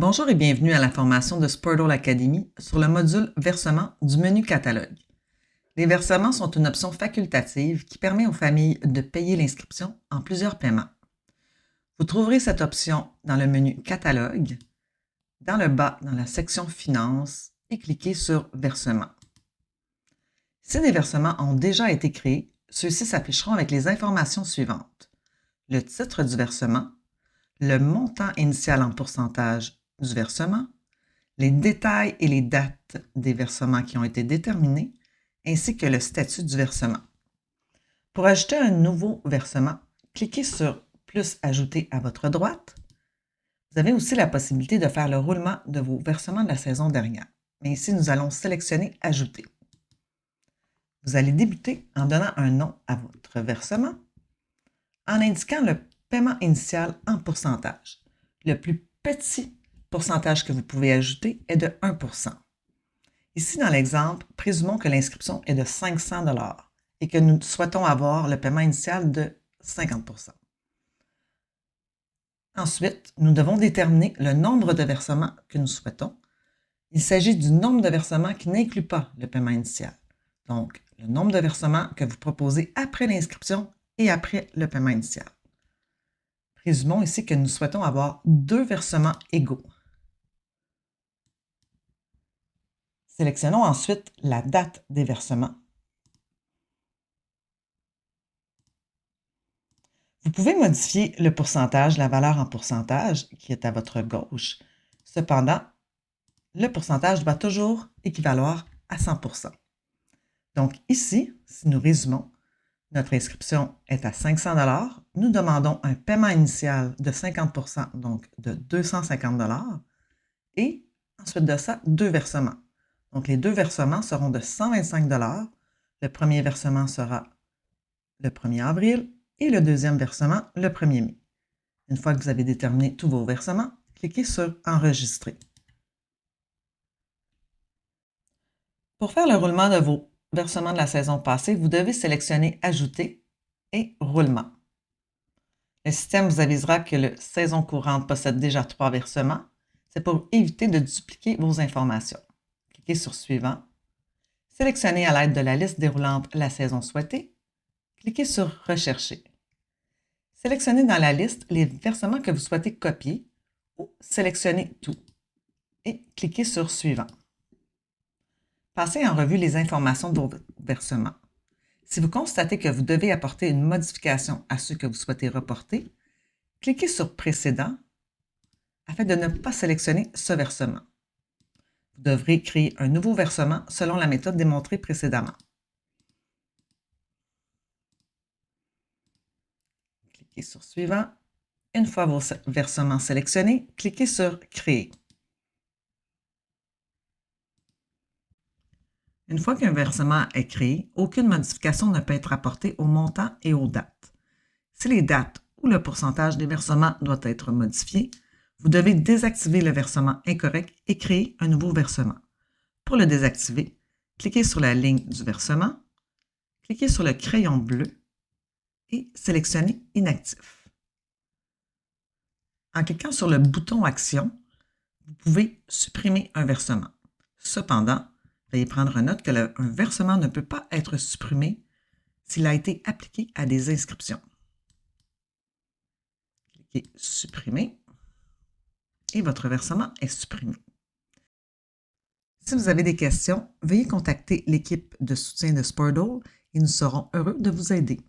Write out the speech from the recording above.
Bonjour et bienvenue à la formation de Sportle Academy sur le module Versement du menu Catalogue. Les versements sont une option facultative qui permet aux familles de payer l'inscription en plusieurs paiements. Vous trouverez cette option dans le menu Catalogue, dans le bas dans la section Finances et cliquez sur Versements. Si des versements ont déjà été créés, ceux-ci s'afficheront avec les informations suivantes: le titre du versement, le montant initial en pourcentage du versement, les détails et les dates des versements qui ont été déterminés, ainsi que le statut du versement. Pour ajouter un nouveau versement, cliquez sur « Plus ajouter à votre droite ». Vous avez aussi la possibilité de faire le roulement de vos versements de la saison dernière. Mais ici, nous allons sélectionner « Ajouter ». Vous allez débuter en donnant un nom à votre versement, en indiquant le paiement initial en pourcentage. Le plus petit pourcentage que vous pouvez ajouter est de 1 %. Ici, dans l'exemple, présumons que l'inscription est de 500 $ et que nous souhaitons avoir le paiement initial de 50 %. Ensuite, nous devons déterminer le nombre de versements que nous souhaitons. Il s'agit du nombre de versements qui n'inclut pas le paiement initial. Donc, le nombre de versements que vous proposez après l'inscription et après le paiement initial. Présumons ici que nous souhaitons avoir 2 versements égaux. Sélectionnons ensuite la date des versements. Vous pouvez modifier le pourcentage, la valeur en pourcentage qui est à votre gauche. Cependant, le pourcentage doit toujours équivaloir à 100 %. Donc ici, si nous résumons, notre inscription est à 500 $. Nous demandons un paiement initial de 50 %, donc de 250 $, et ensuite de ça, 2 versements. Donc les 2 versements seront de 125 $. Le premier versement sera le 1er avril et le deuxième versement le 1er mai. Une fois que vous avez déterminé tous vos versements, cliquez sur « Enregistrer ». Pour faire le roulement de vos versements de la saison passée, vous devez sélectionner « Ajouter » et « Roulement ». Le système vous avisera que la saison courante possède déjà 3 versements. C'est pour éviter de dupliquer vos informations. Cliquez sur « Suivant ». Sélectionnez à l'aide de la liste déroulante la saison souhaitée. Cliquez sur « Rechercher ». Sélectionnez dans la liste les versements que vous souhaitez copier ou sélectionnez tout et cliquez sur « Suivant ». Passez en revue les informations de vos versements. Si vous constatez que vous devez apporter une modification à ceux que vous souhaitez reporter, cliquez sur « Précédent » afin de ne pas sélectionner ce versement. Vous devrez créer un nouveau versement selon la méthode démontrée précédemment. Cliquez sur « Suivant ». Une fois vos versements sélectionnés, cliquez sur « Créer ». Une fois qu'un versement est créé, aucune modification ne peut être apportée au montant et aux dates. Si les dates ou le pourcentage des versements doit être modifié, vous devez désactiver le versement incorrect et créer un nouveau versement. Pour le désactiver, cliquez sur la ligne du versement, cliquez sur le crayon bleu et sélectionnez « Inactif ». En cliquant sur le bouton « Action », vous pouvez supprimer un versement. Cependant, veuillez prendre note qu'un versement ne peut pas être supprimé s'il a été appliqué à des inscriptions. Cliquez « Supprimer » et votre versement est supprimé. Si vous avez des questions, veuillez contacter l'équipe de soutien de Sportle et nous serons heureux de vous aider.